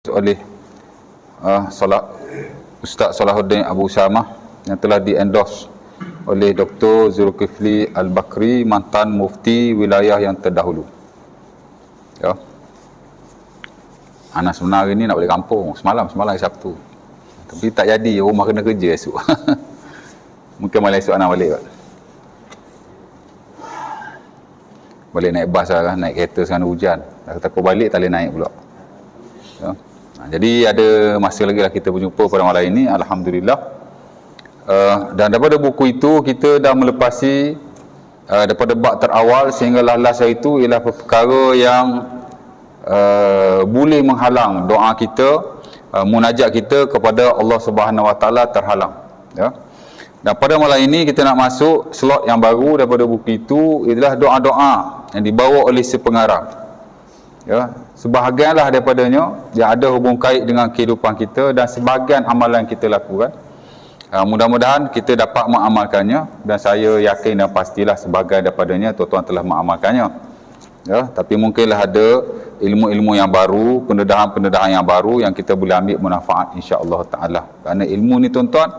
oleh Ustaz Salahuddin Abu Usamah yang telah di-endorse oleh Dr. Zulkifli Al-Bakri, mantan mufti wilayah yang terdahulu. Ya. Anak sebenarnya ni nak balik kampung semalam hari Sabtu. Tapi tak jadi, rumah kena kerja esok. Mungkin malam esok anak balik. Balik naik bas lah, naik kereta sekarang hujan. Takut balik tak boleh naik pula. Ya. Jadi ada masa lagi lah kita berjumpa pada malam ini, alhamdulillah. Dan daripada buku itu kita dah melepasi daripada bab terawal sehinggalah last itu ialah perkara yang boleh menghalang doa kita, munajat kita kepada Allah Subhanahu Wa Taala terhalang. Ya. Dan pada malam ini kita nak masuk slot yang baru daripada buku itu, ialah doa-doa yang dibawa oleh si pengarang. Ya, sebahagianlah daripadanya yang ada hubung kait dengan kehidupan kita dan sebahagian amalan kita lakukan. Mudah-mudahan kita dapat mengamalkannya, dan saya yakin dan pastilah sebahagian daripadanya tuan-tuan telah mengamalkannya. Ya, tapi mungkinlah ada ilmu-ilmu yang baru, pendedahan-pendedahan yang baru yang kita boleh ambil manfaat insya-Allah taala. Kerana ilmu ni tuan-tuan,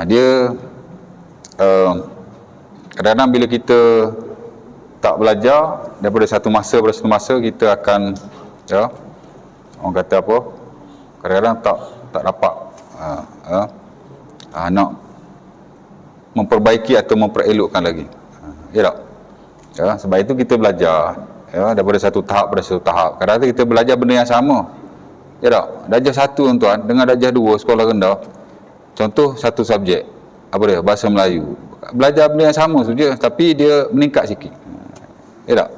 dia kadang-kadang bila kita tak belajar daripada satu masa kita akan, ya, orang kata apa, kadang-kadang tak dapat nak memperbaiki atau memperelokkan lagi. Ya tak? Ya, sebab itu kita belajar, ya, daripada satu tahap pada satu tahap. Kadang-kadang kita belajar benda yang sama. Ya tak? Darjah 1 tuan-tuan dengan darjah 2 sekolah rendah. Contoh satu subjek, apa dia? Bahasa Melayu. Belajar benda yang sama saja tapi dia meningkat sikit. Ya tak?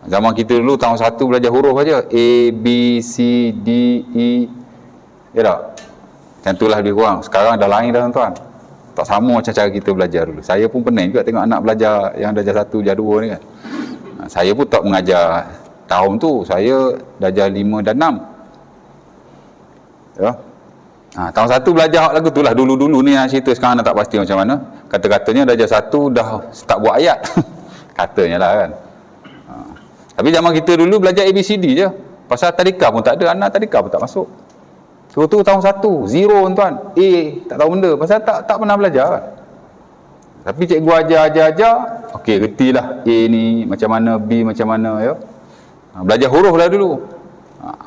Zaman kita dulu tahun 1 belajar huruf saja, A, B, C, D, E. Ya tak? Macam itulah lebih kurang. Sekarang dah lain dah tuan-tuan. Tak sama macam cara kita belajar dulu. Saya pun pening juga tengok anak belajar yang darjah 1, darjah 2 ni kan. Saya pun tak mengajar tahun tu. Saya darjah 5 dan 6. Ya. Tahun 1 belajar hak lagu tu lah. Dulu-dulu ni nak cerita, sekarang tak pasti macam mana. Kata-katanya darjah 1 dah start buat ayat. Katanya lah kan. Tapi zaman kita dulu belajar ABCD je. Pasal tadika pun tak ada, anak tadika pun tak masuk. So tu tahun 1, zero tuan. A tak tahu benda pasal tak pernah belajar kan. Tapi cikgu ajar, okey retilah A ni macam mana, B macam mana, ya. Belajar huruf lah dulu.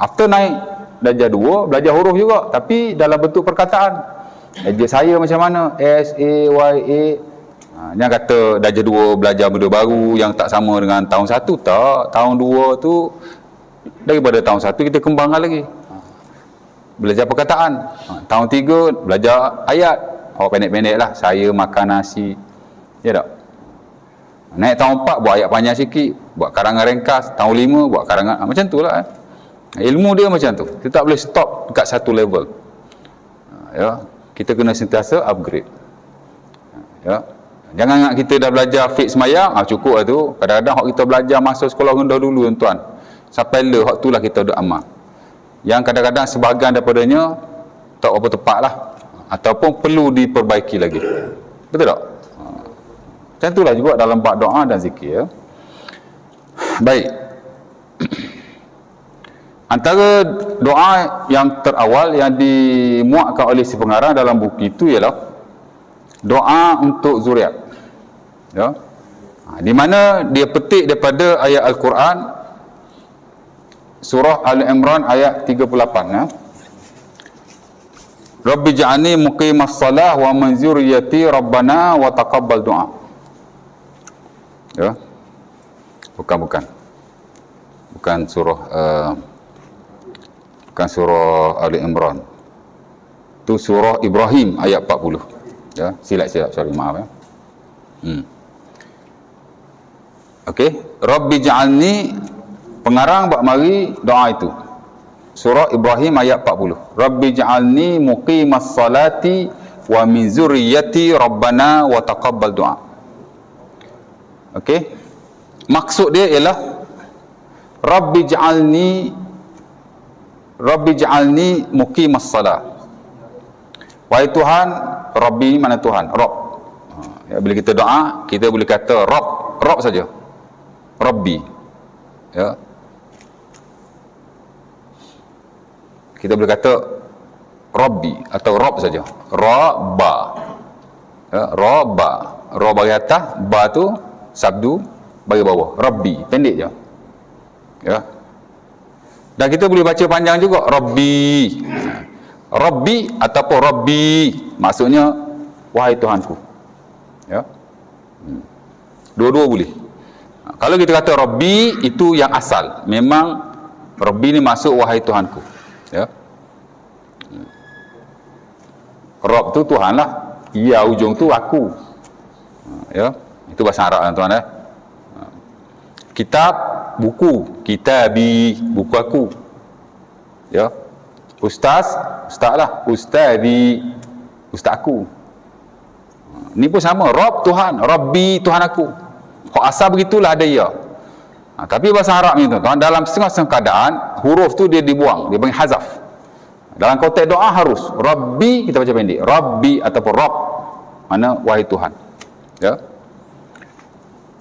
After naik darjah 2, belajar huruf juga tapi dalam bentuk perkataan. Darjah saya macam mana, S, A, Y, A. Jangan kata darjah 2 belajar benda baru yang tak sama dengan tahun 1. Tak, tahun 2 tu daripada tahun 1 kita kembangkan lagi. Belajar perkataan. Tahun 3 belajar ayat. Pendek-pendek lah. Saya makan nasi. Ya tak? Naik tahun 4 buat ayat panjang sikit, buat karangan ringkas. Tahun 5 buat karangan, macam tu lah. Ilmu dia macam tu. Kita tak boleh stop dekat satu level. Ya, kita kena sentiasa upgrade. Ya. Jangan ingat kita dah belajar fix semayang, cukup lah tu. Kadang-kadang hak kita belajar masa sekolah rendah dulu tuan, sampai le hak tu lah kita duk amal. Yang kadang-kadang sebahagian daripadanya tak apa tepat lah, ataupun perlu diperbaiki lagi. Betul tak? Macam itulah juga dalam bab doa dan zikir, ya. Baik. Antara doa yang terawal yang dimuatkan oleh si pengarang dalam buku itu ialah doa untuk zuriat. Ya. Di mana dia petik daripada ayat Al-Quran surah Al-Imran ayat 38, ya. Rabbi ja'alni muqimas salah wa min zurriyyati rabbana wa taqabbal du'a. Ya. Bukan surah Al-Imran. Itu surah Ibrahim ayat 40. Ya, silap, sorry, maaf, ya. Okey, Rabbi ja'alni, pengarang bak mari doa itu. Surah Ibrahim ayat 40. Rabbi ja'alni muqimas salati wa min zurriyyati rabbana wa taqabbal du'a. Okey. Maksud dia ialah Rabbi ja'alni muqimas salat. Wahai Tuhan, Rabbi mana Tuhan? Rabb. Ya, bila kita doa, kita boleh kata Rabb saja. Rabbi. Ya. Kita boleh kata Rabbi atau Rob saja. Rabba. Ya, Rabba. Ra bagi atas, ba tu sabdu bagi bawah. Rabbi, pendek je. Ya. Dan kita boleh baca panjang juga, Rabbi. Rabbi ataupun Rabbi, maksudnya wahai Tuhanku. Ya. Dua-dua boleh. Kalau kita kata Rabbi, itu yang asal. Memang Rabbi ni masuk wahai Tuhanku. Ya. Rabb tu Tuhan lah. Ya, ujung tu aku. Ya. Itu bahasa Arab tuan-tuan ya. Kitab, buku. Kitabi, buku aku. Ya. Ustaz, ustaz lah. Ustazi, ustaz aku. Ni pun sama. Rabb Tuhan. Rabbi Tuhan aku. Kalau asal begitulah ada ya. Tapi bahasa Arab ni tuan-tuan, dalam setengah-setengah keadaan, huruf tu dia dibuang. Dia panggil hazaf. Dalam konteks doa harus. Rabbi, kita baca pendek. Rabbi ataupun Rabb. Mana wahai Tuhan. Ya.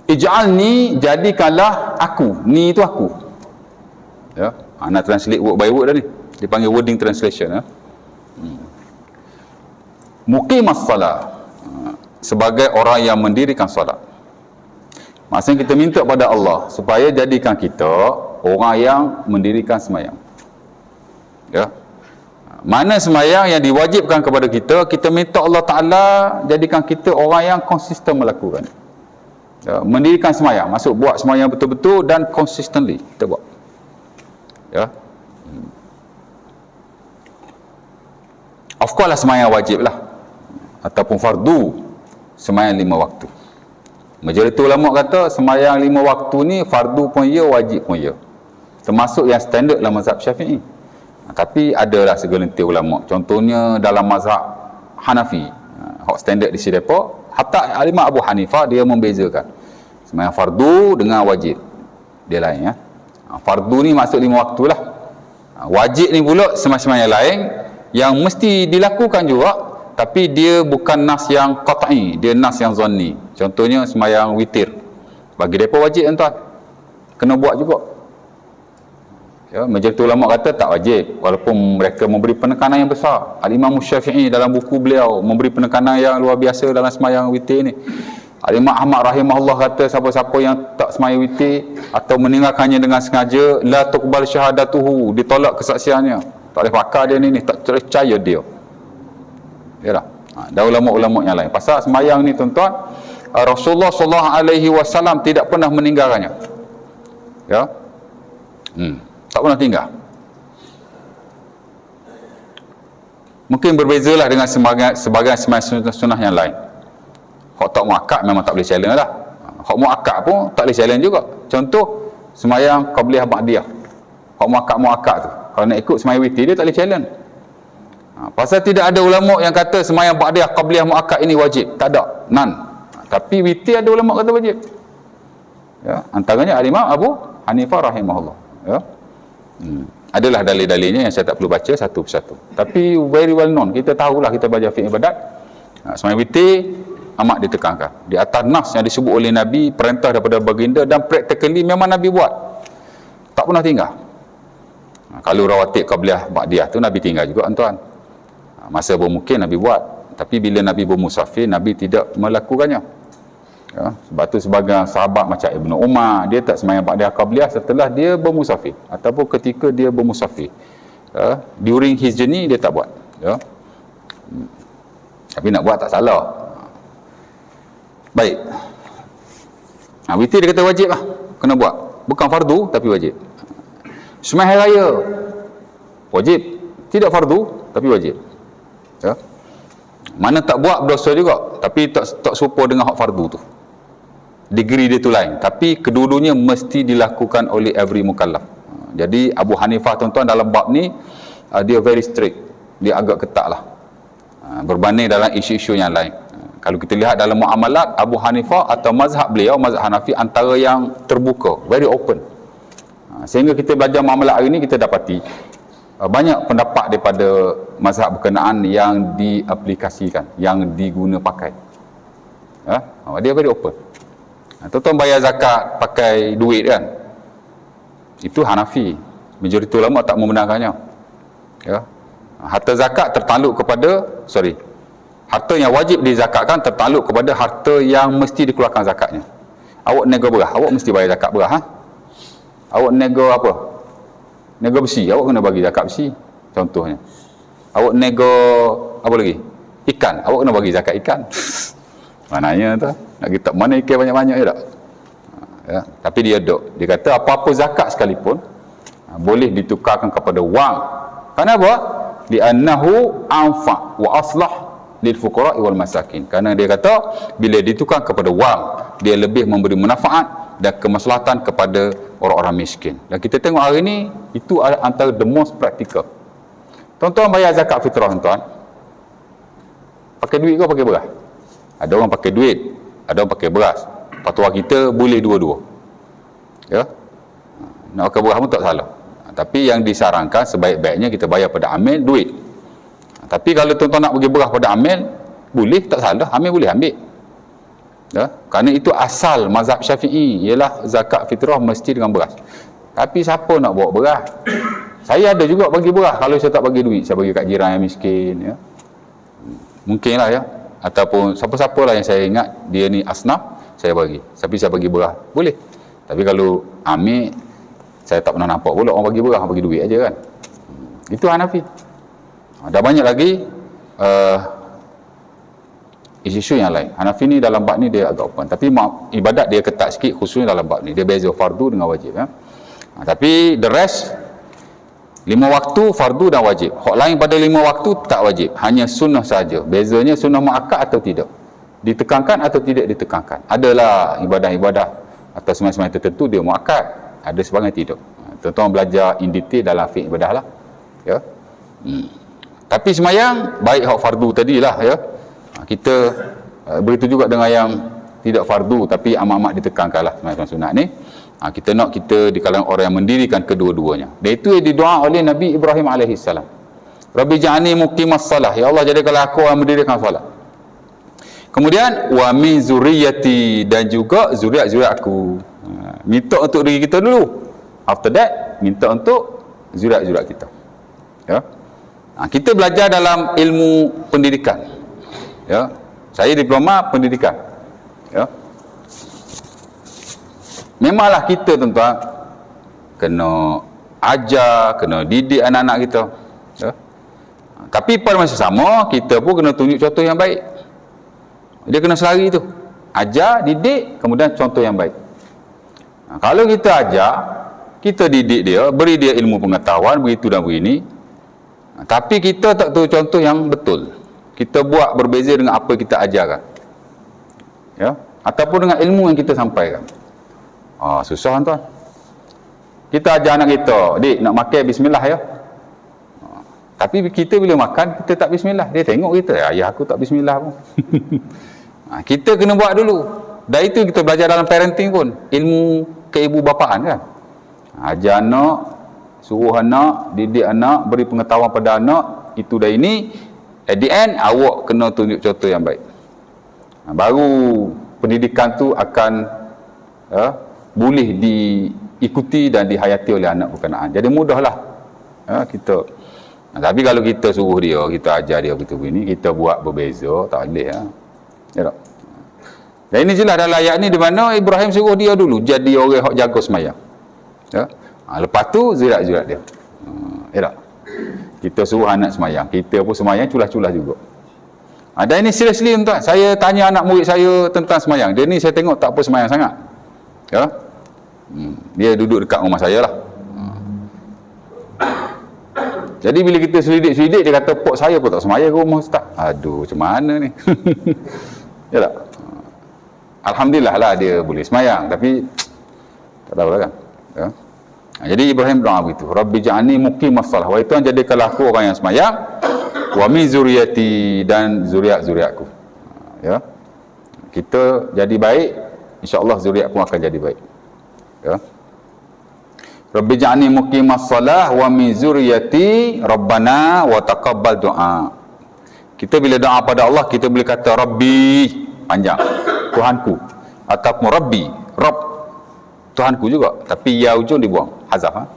Ij'alni, jadikanlah aku. Ni itu aku. Ya. Nak translate word by word dah ni. Dia panggil wording translation. Ya. Muqimas salat. Sebagai orang yang mendirikan solat. Maksudnya kita minta pada Allah supaya jadikan kita orang yang mendirikan semayang. Ya. Mana semayang yang diwajibkan kepada kita, kita minta Allah Ta'ala jadikan kita orang yang konsisten melakukan. Ya. Mendirikan semayang, maksud buat semayang betul-betul dan consistently kita buat. Ya. Of course lah semayang wajib lah. Ataupun fardu, semayang 5 waktu. Majoriti ulama kata semayang 5 waktu ni fardu pun ya, wajib pun ya. Termasuk yang standard dalam mazhab Syafi'i. Tapi adalah segelintir ulama. Contohnya dalam mazhab Hanafi, hak standard di sini depa, hatta Imam Abu Hanifah dia membezakan semayang fardu dengan wajib. Dia lain ya. Fardu ni maksud 5 waktu lah. Wajib ni pula semayang lain yang mesti dilakukan juga, tapi dia bukan nas yang qat'i, dia nas yang zanni. Contohnya semayang witir, bagi mereka wajib tuan, kena buat juga. Ya, majoriti ulama kata tak wajib, walaupun mereka memberi penekanan yang besar. Al-Imam Syafi'i dalam buku beliau memberi penekanan yang luar biasa dalam semayang witir ni. Al-Imam Ahmad rahimahullah kata siapa-siapa yang tak semayang witir atau meninggalkannya dengan sengaja, la tuqbal syahadatuhu, ditolak kesaksiannya. Tak boleh pakar dia ni, tak percaya dia. Yalah. Dan ulama-ulama yang lain. Pasal semayang ni tuan-tuan, Rasulullah SAW tidak pernah meninggalkannya. Ya. Tak pernah tinggal. Mungkin berbezalah dengan sebagian semayang sunnah yang lain. Hak tak muakkad memang tak boleh challenge lah. Hak muakkad pun tak boleh challenge juga. Contoh semayang qabliyah ba'diyah. Hak muakkad tu, kalau nak ikut semayang witir dia tak boleh challenge. Pasal tidak ada ulama yang kata semayang ba'diyah qabliyah muakkad ini wajib. Tak ada, none. Tapi witir ada ulama kata wajib. Ya, antaranya Al-Imam Abu Hanifah rahimahullah. Ya. Adalah dalil-dalilnya yang saya tak perlu baca satu persatu. Tapi very well known, kita tahulah, kita belajar fiqh ibadat. Semayang witir amat ditekankan. Di atas nas yang disebut oleh Nabi, perintah daripada baginda, dan practically memang Nabi buat. Tak pernah tinggal. Kalau rawatib qabliyah ba'diyah tu Nabi tinggal juga tuan. Masa bermungkin Nabi buat, tapi bila Nabi bermusafir, Nabi tidak melakukannya. Ya, sebab tu sebagian sahabat macam Ibnu Umar, dia tak semayang ba'diyah qabliyah setelah dia bermusafir ataupun ketika dia bermusafir. Ya, during his journey dia tak buat. Ya. Tapi nak buat tak salah. Baik. Witir dia kata wajib lah, kena buat. Bukan fardu tapi wajib. Semayang hari raya wajib, tidak fardu tapi wajib. Ya. Mana tak buat berdosa juga, tapi tak serupa dengan hak fardu tu. Degree dia tu lain, tapi kedua-duanya mesti dilakukan oleh every mukallaf. Jadi Abu Hanifah tuan-tuan dalam bab ni dia very strict, dia agak ketat lah berbanding dalam isu-isu yang lain. Kalau kita lihat dalam muamalat, Abu Hanifah atau mazhab beliau, mazhab Hanafi, antara yang terbuka, very open. Sehingga kita belajar muamalat hari ni, kita dapati banyak pendapat daripada mazhab berkenaan yang diaplikasikan, yang diguna pakai. Dia very open. Tuan-tuan bayar zakat pakai duit kan, itu Hanafi. Majoriti ulama tak membenarkannya. Ya. Harta zakat tertakluk kepada, harta yang wajib dizakatkan tertakluk kepada harta yang mesti dikeluarkan zakatnya. Awak nego beras, awak mesti bayar zakat beras. Awak nego apa? Nego besi, awak kena bagi zakat besi, contohnya. Awak nego apa lagi? Ikan, awak kena bagi zakat ikan. Mananya tu, nak kita mana ikan banyak-banyak je tak? Ya, tapi dia dia kata apa-apa zakat sekalipun boleh ditukarkan kepada wang. Kenapa? Li'annahu anfa' wa aslah lil fuqara wal masakin. Kerana dia kata bila ditukar kepada wang, dia lebih memberi manfaat dan kemaslahatan kepada orang-orang miskin. Dan kita tengok hari ni itu antara the most practical. Tuan-tuan bayar zakat fitrah, tuan, pakai duit ke pakai beras? Ada orang pakai duit, ada orang pakai beras. Fatwa kita boleh dua-dua. Ya. Nak pakai beras pun tak salah. Tapi yang disarankan sebaik-baiknya kita bayar pada amil duit. Tapi kalau tuan-tuan nak bagi beras pada amil, boleh, tak salah, amil boleh ambil. Ya, kerana itu asal mazhab Syafi'i, ialah zakat fitrah mesti dengan beras. Tapi siapa nak bawa beras? Saya ada juga bagi beras kalau saya tak bagi duit, saya bagi kat jiran yang miskin, ya. Mungkinlah, ya. Ataupun siapa-siapa lah yang saya ingat dia ni asnaf, saya bagi. Tapi saya bagi beras, boleh. Tapi kalau ambil, saya tak pernah nampak pula orang bagi beras, bagi duit aja kan. Itu Hanafi. Ada banyak lagi isu-isu yang lain. Hanafi ni dalam bab ni dia agak open. Tapi ibadat dia ketat sikit, khususnya dalam bab ni. Dia beza fardu dengan wajib. Ya? Tapi the rest, 5 waktu fardu dan wajib. Hak lain pada 5 waktu tak wajib. Hanya sunnah saja. Bezanya sunnah muakkad atau tidak. Ditekankan atau tidak ditekankan. Adalah ibadah-ibadah atau semai-semai tertentu dia muakkad. Ada sebahagian tidak. Tuan-tuan belajar in detail dalam fiqh ibadah lah. Ya. Tapi semayang baik hak fardu tadilah, ya. Kita begitu juga dengan yang tidak fardu tapi amat-amat ditekankan lah sembahyang sunat ni. Kita nak kita di kalangan orang yang mendirikan kedua-duanya. Dan itu yang didoa oleh Nabi Ibrahim alaihissalam. Rabbi ja'alni muqimas salah. Ya Allah, jadikanlah aku yang mendirikan salat. Kemudian wa min zurriyyati, dan juga zuriat-zuriat aku. Minta untuk diri kita dulu. After that, minta untuk zuriat-zuriat kita. Ya. Kita belajar dalam ilmu pendidikan. Ya. Saya diploma pendidikan. Ya. Memanglah kita, tuan-tuan, kena ajar, kena didik anak-anak kita. Ya. Tapi pada masa sama, kita pun kena tunjuk contoh yang baik. Dia kena selari tu. Ajar, didik, kemudian contoh yang baik. Kalau kita ajar, kita didik dia, beri dia ilmu pengetahuan, begitu dan begini. Tapi kita tak tahu contoh yang betul. Kita buat berbeza dengan apa kita ajarkan. Ya? Ataupun dengan ilmu yang kita sampaikan. Susah, tuan. Kita ajar anak kita, "Dik, nak makan bismillah ya." Tapi kita bila makan, kita tak bismillah. Dia tengok kita, ayah aku tak bismillah pun. Kita kena buat dulu. Dan itu kita belajar dalam parenting pun. Ilmu keibu bapaan kan. Ajar anak, suruh anak, didik anak, beri pengetahuan pada anak, itu dah ini. At the end, awak kena tunjuk contoh yang baik. Baru pendidikan tu akan boleh diikuti dan dihayati oleh anak berkenaan. Jadi mudahlah kita. Tapi kalau kita suruh dia, kita ajar dia begitu begini, kita buat berbeza, tak boleh. Ya tak? Dan ini jelas dalam ayat ni, di mana Ibrahim suruh dia dulu jadi orang yang jaga semayang. Ya? Lepas tu zirat-zirat dia. Ya tak? Kita suruh anak semayang, kita pun semayang culah-culah juga. Dan ini seriously, tuan, saya tanya anak murid saya tentang semayang. Dia ni saya tengok tak apa semayang sangat. Ya? Dia duduk dekat rumah saya lah. Jadi bila kita selidik-selidik, dia kata, "Pok saya pun tak semayang ke rumah Ustaz." Aduh, macam mana ni? Ya tak? Alhamdulillah lah dia boleh semayang, tapi tak tahu lah kan. Ya? Jadi Ibrahim doa begitu, "Rabbi ja'alni muqimas salah." Wahai Tuhan, jadikanlah aku orang yang semayang, wa min zuriyati, dan zuriat-zuriatku. Ya. Kita jadi baik, insya-Allah zuriat pun akan jadi baik. Ya. Rabbi ja'alni muqimas salah wa min zuriyati rabbana wa taqabbal du'a. Kita bila doa pada Allah, kita boleh kata Rabbi, panjang, Tuhanku, ataupun Rabbi, Rabb, Tuhanku juga, tapi ya ujung dibuang, hazaf.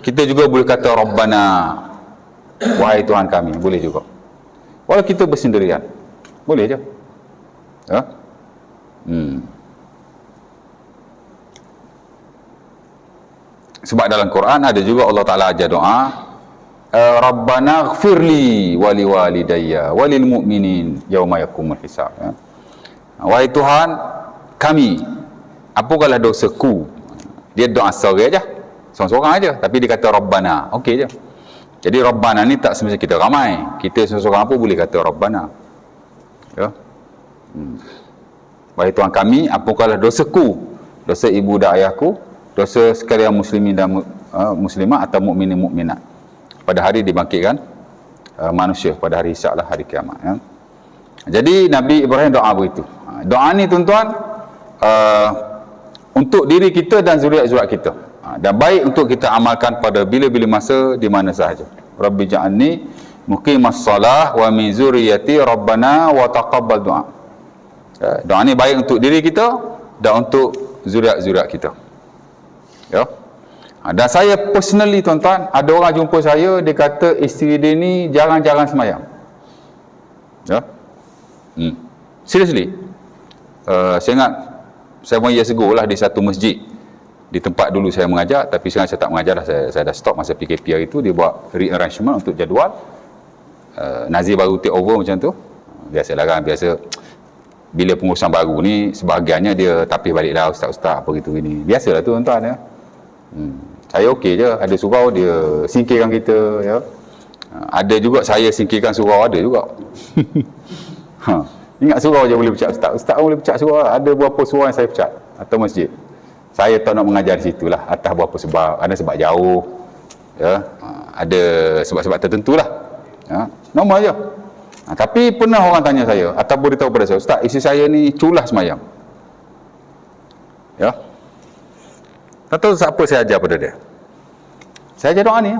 Kita juga boleh kata Rabbana, wahai Tuhan kami, boleh juga. Walau kita bersendirian, boleh je. Ya? Sebab dalam Quran ada juga Allah Ta'ala ajar doa, Rabbana gfirli wali walidayya walil mu'minin yawma yakumul hisab. Ya? Wahai Tuhan kami, apalah dosaku. Dia doa seorang aja, seorang-seorang aja, tapi dia kata Rabbana, okey je. Jadi Rabbana ni tak semestinya kita ramai, kita seorang-seorang apa boleh kata Rabbana. Ya. Wahai Tuhan kami, apalah dosaku, dosa ibu dan ayahku, dosa sekalian muslimin dan muslimat atau mukminin mukminat pada hari dibangkitkan manusia pada hari hisab lah, hari kiamat. Ya. Jadi Nabi Ibrahim doa begitu. Doa ni tuan-tuan untuk diri kita dan zuriat-zuriat kita, dan baik untuk kita amalkan pada bila-bila masa di mana sahaja. Rabbi ja'alni muqimas salah wa min zuriyati rabbana wa taqabbal du'a. Doa ni baik untuk diri kita dan untuk zuriat-zuriat kita. Ya. Dan saya personally tuan-tuan, ada orang jumpa saya, dia kata isteri dia ni jarang-jarang semayang. Ya. Seriously. Saya ingat saya years ago lah di satu masjid di tempat dulu saya mengajar, tapi sekarang saya tak mengajar dah, saya dah stop masa PKP hari tu. Dia buat rearrangement untuk jadual, Nazir baru take over macam tu. Biasalah kan, biasa bila pengurusan baru ni sebahagiannya dia tapis balik dah, ustaz-ustaz apa gitu gini. Biasalah tu tuan-tuan ya. Saya okey je, ada surau dia singkirkan kita ya. Ada juga saya singkirkan surau, ada juga. Ingat surau je boleh pecat ustaz. Ustaz boleh pecat surau. Ada berapa surau yang saya pecat atau masjid. Saya tak nak mengajar di situlah, atas berapa sebab. Ada sebab jauh. Ya, ada sebab-sebab tertentu lah. Ya, normal je. Tapi pernah orang tanya saya atau beritahu pada saya, ustaz, isteri saya ni culas semayang. Ya. Tak tahu apa saya ajar pada dia. Saya ajar doa ni.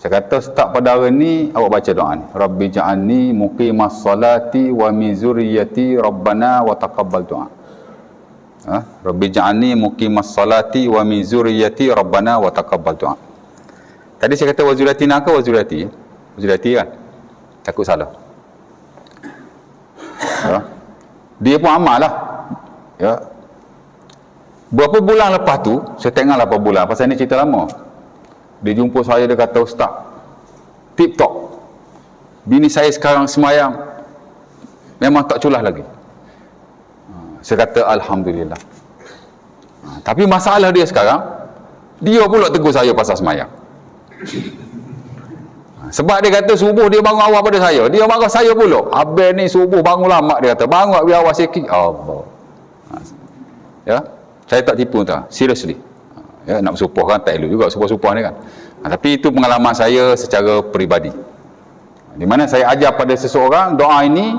Saya kata start pada hari ni awak baca doa ni. Rabbi ja'alni muqimas salati wa min zurriyyati rabbana wa taqabbal du'a. Rabbi ja'alni muqimas salati wa min zurriyyati rabbana wa taqabbal du'a. Tadi saya kata wa zurriyatina ke wa zurriyati? Zurriyati kan? Takut salah. Ya. Dia pun amal lah. Ya. Berapa bulan lepas tu, saya tengok berapa bulan, pasal ni cerita lama. Dia jumpa saya, dia kata, ustaz, tip top, bini saya sekarang semayang memang tak culah lagi. Saya kata alhamdulillah. Tapi masalah dia sekarang, dia pula tegur saya pasal semayang. Sebab dia kata subuh dia bangun awal pada saya, dia marah saya pula. Abang ni subuh bangun lama, dia kata bangun biar awal sikit. Allah. Ya, saya tak tipu tuan, seriously. Ya, nak bersumpah kan tak elok juga sumpah-sumpah ni kan. Tapi itu pengalaman saya secara peribadi, di mana saya ajar pada seseorang doa ini,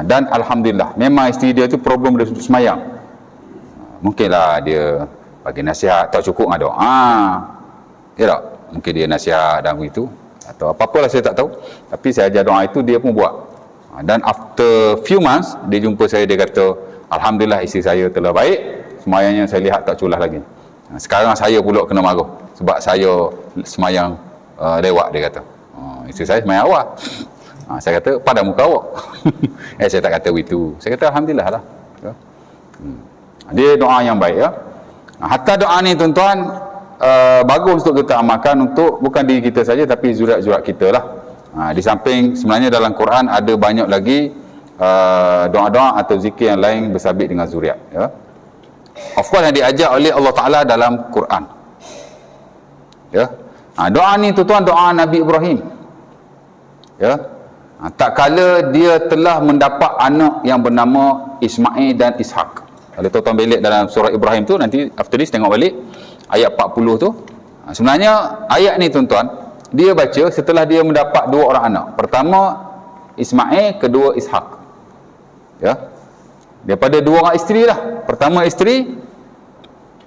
dan alhamdulillah memang isteri dia tu problem dia semayang. Mungkinlah dia bagi nasihat tak cukup dengan doa, ya tak? Mungkin dia nasihat dan begitu atau apa-apalah saya tak tahu, tapi saya ajar doa itu dia pun buat. Dan after few months dia jumpa saya, dia kata alhamdulillah isteri saya telah baik, semayangnya saya lihat tak culah lagi. Sekarang saya pula kena marah sebab saya semayang lewat, dia kata. Isteri saya semayang awal. Saya kata pada muka awak. Saya tak kata begitu. Saya kata alhamdulillah lah. Dia doa yang baik ya. Hatta doa ni tuan-tuan bagus untuk kita amalkan untuk bukan diri kita saja tapi zuriat-zuriat kita lah. Di samping sebenarnya dalam Quran ada banyak lagi doa-doa atau zikir yang lain bersabit dengan zuriat ya. Of course yang diajar oleh Allah Ta'ala dalam Quran ya. Doa ni tuan-tuan doa Nabi Ibrahim ya. Tak kala dia telah mendapat anak yang bernama Ismail dan Ishak. Kalau tuan-tuan belik dalam surah Ibrahim tu, nanti after this tengok balik ayat 40 tu. Sebenarnya ayat ni tuan-tuan dia baca setelah dia mendapat dua orang anak. Pertama Ismail, kedua Ishak ya. Daripada dua orang isteri lah. Pertama isteri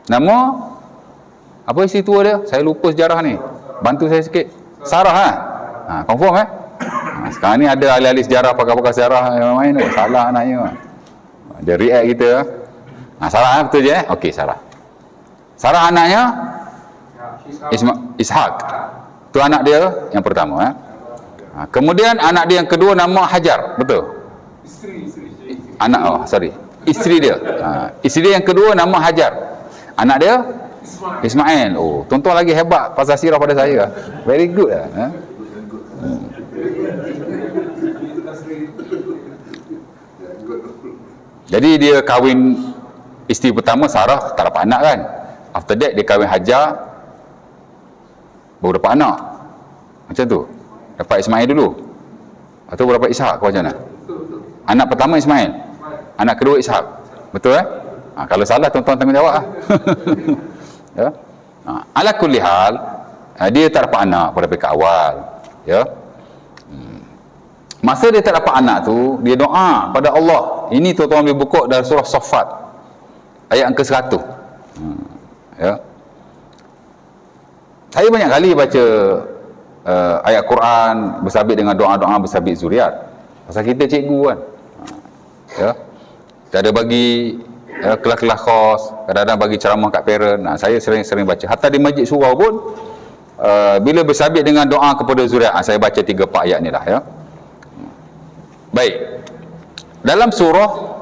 nama apa isteri tua dia? Saya lupa sejarah ni. Bantu saya sikit. Sarah kan? Confirm sekarang ni ada ahli-ahli sejarah, pakar-pakar sejarah yang main tu. Salah anaknya. Dia react kita. Sarah betul je Okey, Sarah. Sarah anaknya Ishak. Tu anak dia yang pertama. Kemudian anak dia yang kedua nama Hajar, betul? Isteri dia. Isteri dia yang kedua nama Hajar. Anak dia Ismail. Oh, tuan-tuan lagi hebat pasal sirah pada saya. Very good lah. Jadi dia kahwin isteri pertama Sarah, tak dapat anak kan. After that dia kahwin Hajar, baru dapat anak. Macam tu. Dapat Ismail dulu, atau baru dapat Ishak, macam mana? Anak pertama Ismail, anak kedua Ishak. Betul kalau salah tuan-tuan tanggungjawab lah. Ya. Ala kulli hal, dia tak dapat anak pada pihak awal, ya. Masa dia tak dapat anak tu, dia doa pada Allah. Ini tuan-tuan boleh buka dari surah Saffat ayat angka 100. Ya. Saya banyak kali baca ayat Quran bersabit dengan doa-doa bersabit zuriat. Pasal kita cikgu kan. Ya. Dia ada bagi kelas-kelas khos, kadang-kadang bagi ceramah kat parent. Saya sering baca. Hatta di masjid surau pun bila bersabit dengan doa kepada zuriat, saya baca 3-4 ayat ni lah, ya. Baik. Dalam surah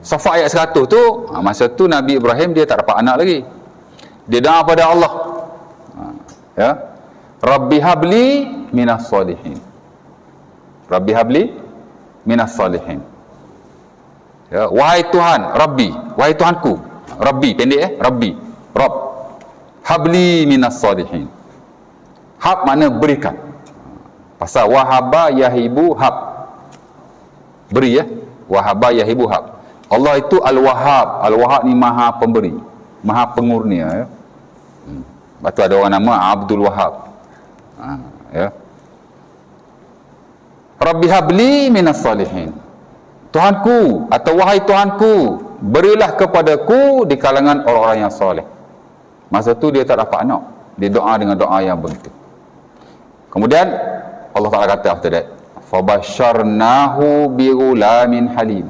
Saffat ayat 100 tu, masa tu Nabi Ibrahim dia tak dapat anak lagi. Dia doa pada Allah. Ya. Rabbi habli minas salihin. Rabbi habli minas salihin. Ya, wahai Tuhan, Rabbi, wahai Tuhanku. Rabbi pendek Rabbi. Rabb. Habli minas salihin. Hab makna berikan. Pasal wahaba yahibu hab. Beri ya. Wahaba yahibu hab. Allah itu Al-Wahhab. Al-Wahhab ni Maha Pemberi, Maha Pengurnia, ya. Lepas tu ada orang nama Abdul Wahhab. Ya. Rabbi habli minas salihin. Tuhanku atau wahai Tuhanku, berilah kepadaku di kalangan orang-orang yang soleh. Masa tu dia tak dapat anak. Dia doa dengan doa yang begitu. Kemudian Allah Ta'ala kata after that, fabasyarnahu bighulamin halim.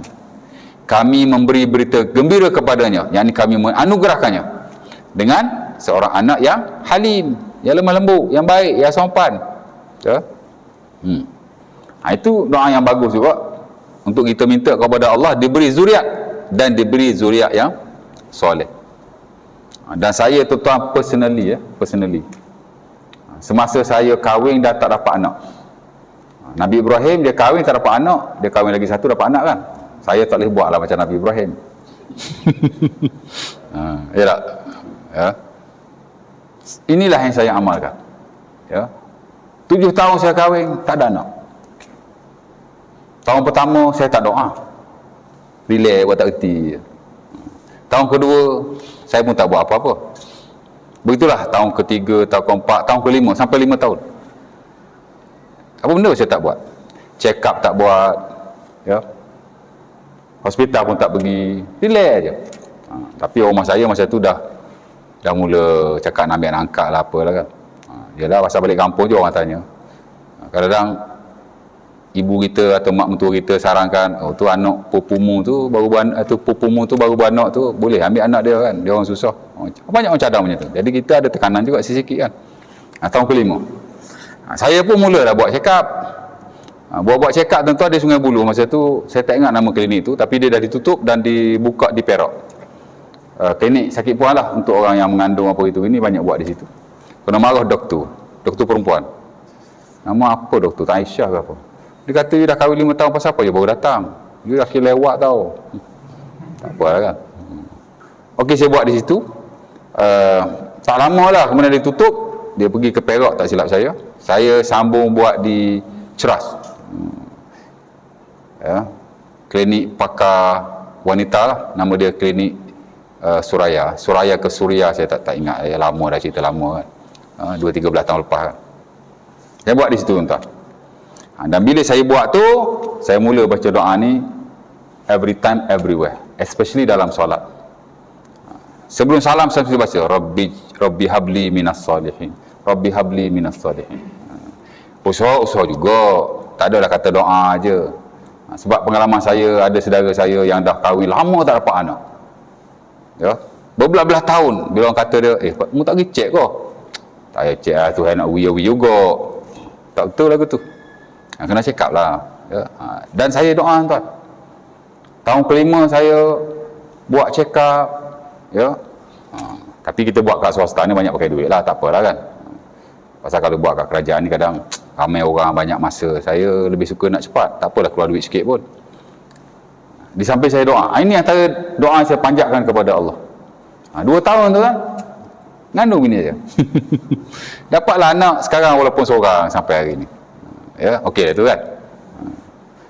Kami memberi berita gembira kepadanya, yakni kami menganugerahkannya dengan seorang anak yang halim, yang lemah lembut, yang baik, yang sopan. Ya. Itu doa yang bagus juga untuk kita minta kepada Allah diberi zuriat dan diberi zuriat yang soleh. Dan saya tuan-tuan personally, semasa saya kahwin dah tak dapat anak. Nabi Ibrahim dia kahwin tak dapat anak, dia kahwin lagi satu dapat anak kan. Saya tak boleh buat lah macam Nabi Ibrahim. Ya tak? Ya. Inilah yang saya amalkan. Ya. 7 tahun saya kahwin, tak ada anak. Tahun pertama saya tak doa, relax buat tak erti. Tahun kedua saya pun tak buat apa-apa. Begitulah tahun ketiga, tahun keempat, tahun kelima, sampai 5 tahun. Apa benda saya tak buat? Check up tak buat, ya. Hospital pun tak pergi, relax aja. Tapi rumah saya masa tu dah mula cakap nak ambil anak angkat lah apalah kan. Yalah pasal balik kampung je orang tanya. Kadang-kadang ibu kita atau mak mentua kita sarankan, oh tu anak pupumu tu baru beranak tu, boleh ambil anak dia kan, dia orang susah. Banyak orang cadang macam tu. Jadi kita ada tekanan juga sikit kan. Tahun kelima, saya pun mulalah buat check up. Buat check up tentu ada Sungai Buloh. Masa tu saya tak ingat nama klinik tu, tapi dia dah ditutup dan dibuka di Perak. Klinik sakit puan lah untuk orang yang mengandung apa itu. Ini banyak buat di situ. Kena marah doktor perempuan. Nama apa doktor? Aisyah ke apa? Dia kata dia dah kahwin 5 tahun, pasal apa dia baru datang? Dia dah kira lewat tau. Tak apa lah kan. Okey, saya buat di situ. Tak lama lah kemudian dia tutup. Dia pergi ke Perak tak silap saya. Saya sambung buat di Ceras. Ya. Klinik pakar wanita lah. Nama dia klinik Suraya ke Suria, saya tak ingat. Lama dah, cerita lama kan. 2-13 tahun lepas kan. Saya buat di situ tuan. Dan bila saya buat tu, saya mula baca doa ni every time, everywhere, especially dalam solat. Sebelum salam saya mesti baca Rabbi habli minas salihin. Rabbi habli minas salihin. Usaha juga. Tak adalah kata doa aje. Sebab pengalaman saya, ada saudara saya yang dah kahwin lama tak dapat anak. Ya. berbelah-belah tahun bila orang kata dia, kamu tak pergi cek kau? Tak payah cek lah, Tuhan nak uya-uya juga. Tak betul lagu tu. Kena check up lah, ya. Dan saya doa tuan, tahun kelima saya buat check up, ya. Tapi kita buat kat swasta ni banyak pakai duit lah, tak apalah kan. Pasal kalau buat kat kerajaan ni kadang ramai orang, banyak masa. Saya lebih suka nak cepat, tak apalah keluar duit sikit pun. Di samping saya doa, ini antara doa yang saya panjatkan kepada Allah. 2 tahun tu kan, ngandung bini je. Dapatlah anak sekarang walaupun seorang sampai hari ni. Ya, okey dah tu kan.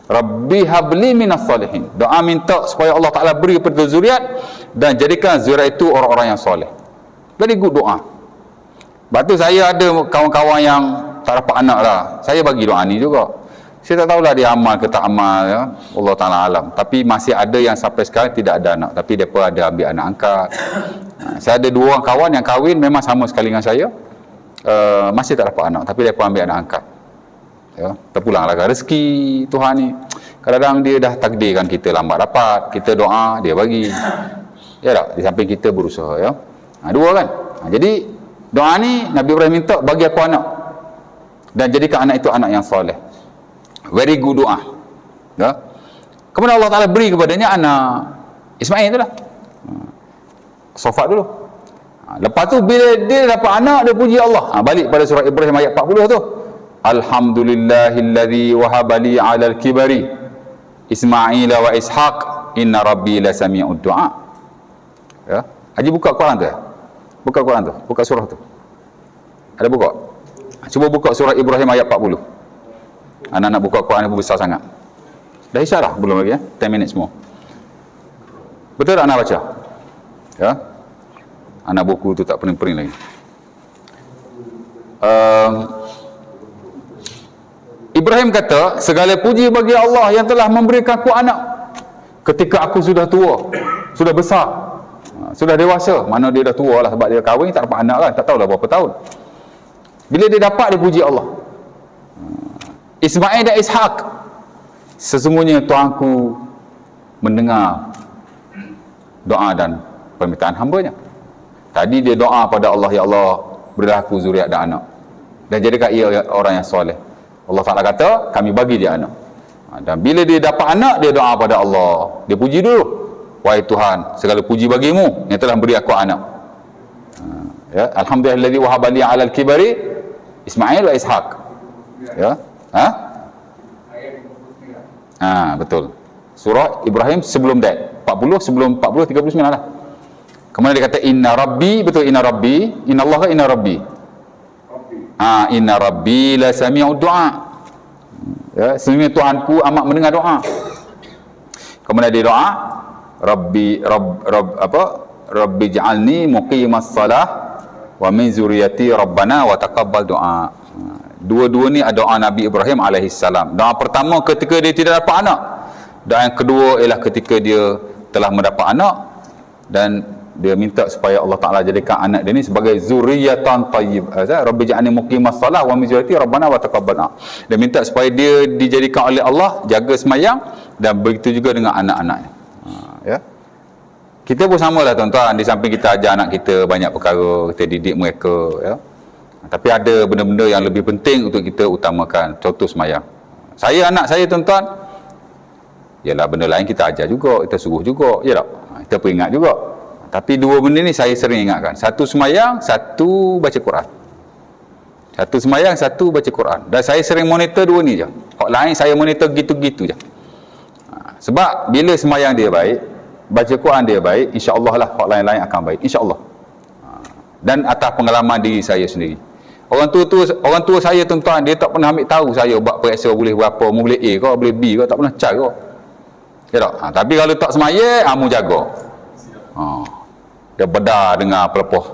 Rabbi habli minas salihin. Doa minta supaya Allah Taala beri kepada zuriat dan jadikan zuriat itu orang-orang yang soleh. Very good doa. Sebab tu saya ada kawan-kawan yang tak dapat anak lah. Saya bagi doa ni juga. Saya tak tahulah dia amal ke tak amal, ya. Allah Taala alam. Tapi masih ada yang sampai sekarang tidak ada anak, tapi depa ada ambil anak angkat. Saya ada 2 orang kawan yang kahwin memang sama sekali dengan saya. Masih tak dapat anak, tapi depa ambil anak angkat. Ya, terpulanglah rezeki Tuhan ni. Kadang-kadang dia dah takdirkan kita lambat dapat, kita doa dia bagi. Ya tak? Di samping kita berusaha, ya. 2 kan. Jadi doa ni Nabi Ibrahim minta bagi aku anak dan jadikan anak itu anak yang soleh. Very good doa, ya. Kemudian Allah Taala beri kepadanya anak Ismail tu lah. Sofat dulu. Lepas tu bila dia dapat anak, dia puji Allah. Balik pada surah Ibrahim ayat 40 tu. Alhamdulillahilladzi wahaba li 'alal kibari Ismail wa Ishaq inna rabbi lasami'ud du'a. Ya. Haji buka Quran tu. Buka Quran tu. Buka surah tu. Ada buka? Cuba buka surah Ibrahim ayat 40. Anak-anak buka Quran pun besar sangat. Dah isyarah belum lagi, ya? 10 minutes more. Betul tak anak baca? Ya. Anak buku tu tak pening-pening lagi. Ibrahim kata, segala puji bagi Allah yang telah memberikan aku anak ketika aku sudah tua, sudah besar, sudah dewasa. Mana dia dah tua lah sebab dia kahwin tak dapat anak kan, tak tahulah berapa tahun. Bila dia dapat, dia puji Allah. Ismail dan Ishaq, sesungguhnya Tuhanku mendengar doa dan permintaan hamba-Nya. Tadi dia doa pada Allah, ya Allah, berilah aku zuriat dan anak dan jadikan ia orang yang soleh. Allah Ta'ala kata, kami bagi dia anak. Dan bila dia dapat anak, dia doa pada Allah. Dia puji dulu. Wahai Tuhan, segala puji bagimu yang telah beri aku anak. Ya, alhamdulillahilladzi wahaba li 'alal kibari Ismail wa Ishaq. Ya. Betul. Surah Ibrahim sebelum that. 40 sebelum 40 39 lah. Kemudian dia kata inna rabbi, betul inna rabbi, inna Allah inna rabbi. Inna rabbi la sami'ud du'a. Ya, sesungguhnya Tuhanku amat mendengar doa. Kemudian dia doa, Rabbi ja'alni muqimas salah wa min zuriyati rabbana wa taqabbal du'a. Dua-dua ni ada doa Nabi Ibrahim alaihissalam. Doa pertama ketika dia tidak dapat anak. Doa yang kedua ialah ketika dia telah mendapat anak dan dia minta supaya Allah Ta'ala jadikan anak dia ni sebagai zuriyatan tayyib. Rabbi ja'alni muqimas salah wa min zuriyati rabbana wa taqabbal du'a. Dia minta supaya dia dijadikan oleh Allah jaga semayang dan begitu juga dengan anak-anaknya. Ya. Kita pun samalah tuan-tuan, di samping kita ajar anak kita banyak perkara, kita didik mereka, ya. Tapi ada benda-benda yang lebih penting untuk kita utamakan. Contoh semayang. Anak saya tuan-tuan, yalah benda lain kita ajar juga, kita suruh juga, ya tak? Kita peringat juga. Tapi 2 benda ni saya sering ingatkan. 1 semayang, 1 baca Quran. 1 semayang, 1 baca Quran. Dan saya sering monitor 2 ni je. Hak lain saya monitor gitu-gitu je. Sebab bila semayang dia baik, baca Quran dia baik, insya-Allah lah hak lain-lain akan baik, insya-Allah. Dan atas pengalaman diri saya sendiri. Orang tua saya tuan-tuan, dia tak pernah ambil tahu saya buat periksa boleh berapa, boleh A ke, boleh B ke, tak pernah check ke. Ya tak? Tapi kalau tak semaya, mu jaga. Dia bedar dengan pelepah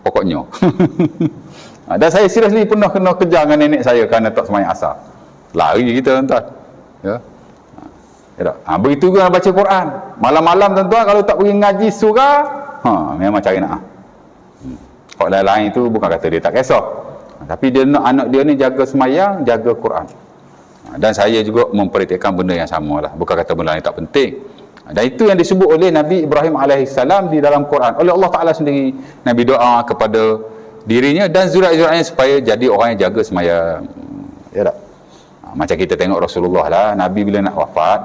pokoknya. Dan saya seriously pernah kena kejar dengan nenek saya kerana tak semaya asar. Lari kita tuan-tuan. Ya. Ya tak? Begitu juga baca Quran. Malam-malam tuan-tuan kalau tak pergi ngaji surah, memang cari nak. Hak lain-lain itu bukan kata dia tak kisah. Tapi dia nak anak dia ni jaga semayang, jaga Quran. Dan saya juga memperhatikan benda yang sama lah. Bukan kata benda lain tak penting. Dan itu yang disebut oleh Nabi Ibrahim alaihissalam di dalam Quran. Oleh Allah Ta'ala sendiri, Nabi doa kepada dirinya dan zuriat-zuriatnya supaya jadi orang yang jaga sembahyang. Ya tak? Macam kita tengok Rasulullah lah, Nabi bila nak wafat,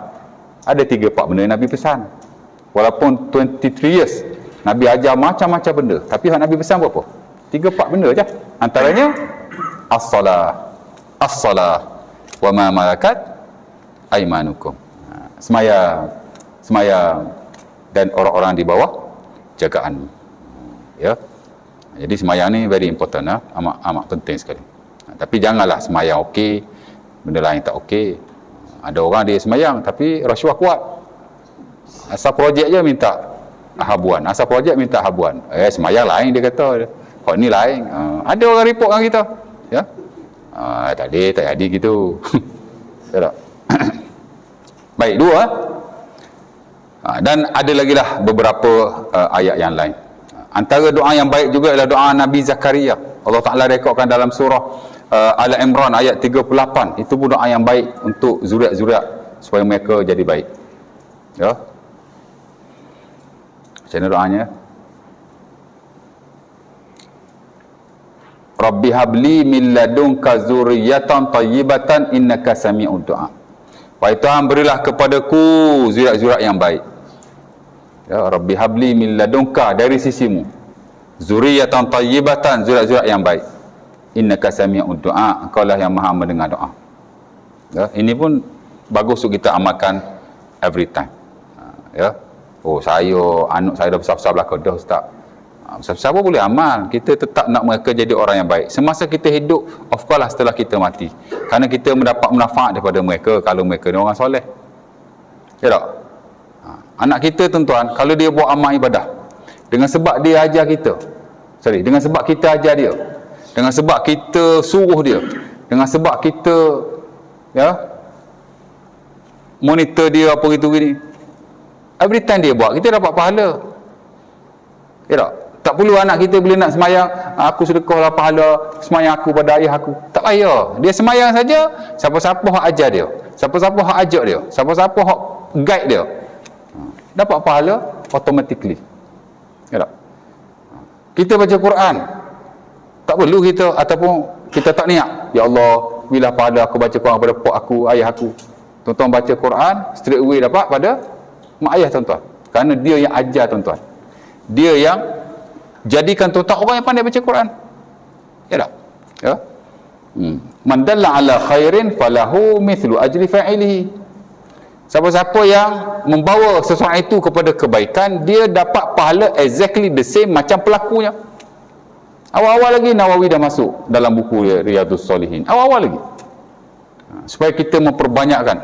ada 3-4 benda yang Nabi pesan. Walaupun 23 years, Nabi ajar macam-macam benda. Tapi Nabi pesan berapa? 3-4 benda je. Antaranya, As-salah, wa ma malakat aimanukum. Semayang dan orang-orang di bawah jagaan. Ya. Jadi semayang ni very important lah. Amat penting sekali. Tapi janganlah semayang okey, benda lain tak okey. Ada orang dia semayang tapi rasuah kuat. Asal projek je minta habuan. Semayang lain dia kata. Kau ni lain. Ada orang report dengan kita. Ya. Tak jadi gitu. Ya tak? Baik, 2. Dan ada lagi lah beberapa ayat yang lain. Antara doa yang baik juga adalah doa Nabi Zakaria. Allah Ta'ala rekodkan dalam surah Al-Imran ayat 38. Itu pun doa yang baik untuk zuriat-zuriat supaya mereka jadi baik. Ya. Macam mana doanya? Rabbi habli min ladunka zurriyatan tayyibatan innaka sami'ud du'a. Wahai Tuhan, berilah kepadaku zuriat-zuriat yang baik. Ya, Rabbi habli min ladunka, dari sisimu. Zuriyatan tayyibatan, zuriat-zuriat yang baik. Innaka sami'ud du'a, engkau lah yang maha mendengar doa. Ya, ini pun bagus untuk kita amalkan every time. Ya. Oh, anak saya dah besar-besar belakang dah ustaz. Besar-besar pun boleh amal. Kita tetap nak mereka jadi orang yang baik. Semasa kita hidup, of course lah setelah kita mati. Kerana kita mendapat manfaat daripada mereka kalau mereka ni orang soleh. Ya tak? Anak kita tuan-tuan, kalau dia buat amal ibadah, dengan sebab dia ajar kita, dengan sebab kita ajar dia, dengan sebab kita suruh dia, dengan sebab kita monitor dia apa gitu gini, every time dia buat, kita dapat pahala. Ya tak? Tak perlu anak kita bila nak semayang, aku sedekahlah pahala semayang aku pada ayah aku. Tak payah. Dia semayang saja, siapa-siapa hak ajar dia, siapa-siapa hak ajak dia, siapa-siapa hak guide dia, dapat pahala automatically. Ya tak? Kita baca Quran, tak perlu kita, ataupun kita tak niat, ya Allah, bila pahala aku baca Quran pada pak aku, ayah aku. Tuan-tuan baca Quran, straight away dapat pada mak ayah tuan-tuan. Kerana dia yang ajar tuan-tuan. Dia yang jadikan tuan-tuan orang yang pandai baca Quran. Ya tak? Ya. Man dalla ala khairin falahu mithlu ajri fa'ilihi. Siapa-siapa yang membawa sesuatu itu kepada kebaikan, dia dapat pahala exactly the same macam pelakunya. Awal-awal lagi Nawawi dah masuk dalam buku dia Riyadhus Salihin. Awal-awal lagi. Supaya kita memperbanyakkan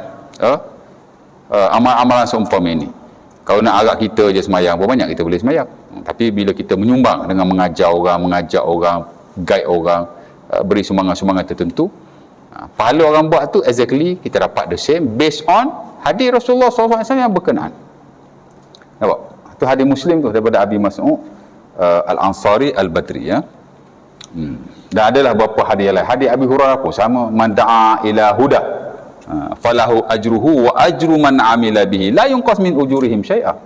amalan-amalan seumpama ini. Kalau nak agak kita je semayang, berapa banyak kita boleh semayang. Tapi bila kita menyumbang dengan mengajar orang, mengajak orang, guide orang, beri sumbangan-sumbangan tertentu, pahala orang buat tu exactly kita dapat the same based on hadis Rasulullah SAW yang berkenaan. Nampak? Itu hadis Muslim tu daripada Abi Mas'ud Al-Ansari Al-Badri. Ya? Dan adalah beberapa hadis lain. Hadis Abi Hurairah pun sama. Man da'a ila huda falahu ajruhu wa ajru man amila bihi la yunqas min ujurihim syai'a.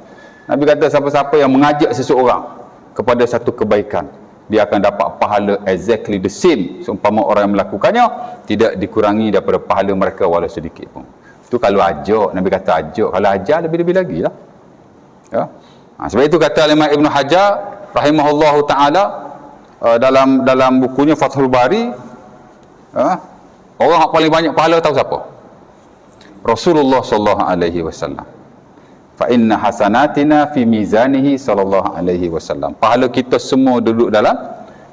Nabi kata siapa-siapa yang mengajak seseorang kepada satu kebaikan, dia akan dapat pahala exactly the same seumpama orang yang melakukannya, tidak dikurangi daripada pahala mereka walau sedikit pun. Itu kalau ajak, Nabi kata ajak. Kalau ajar lebih-lebih lagi lah. Ya? Sebab itu kata Imam Ibn Hajar rahimahullahu ta'ala dalam bukunya Fathul Bari, orang yang paling banyak pahala tahu siapa? Rasulullah sallallahu alaihi wasallam. Fa inna hasanatina fi mizanihi sallallahu alaihi wasallam. Pahala kita semua duduk dalam